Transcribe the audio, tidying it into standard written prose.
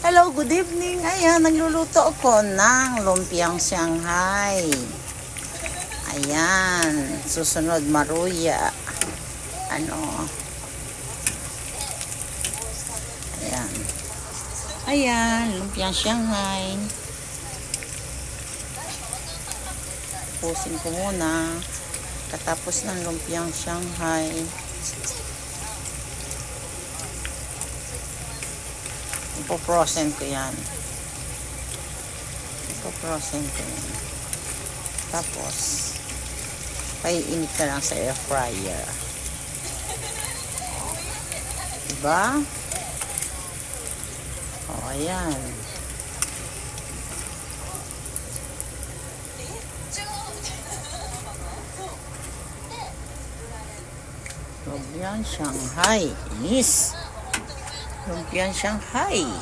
Hello, good evening. Ayan, nagluluto ako ng lumpiang Shanghai. Ayan, susunod maruya. Ayan. Ayan, lumpiang Shanghai. Pusin ko muna. Katapos ng lumpiang Shanghai. Ipo-frozen ko yan. Tapos, paiinit ka lang sa air fryer. Diba? O, ayan. Lumpiang Shanghai. Yes! Lumpiang Shanghai.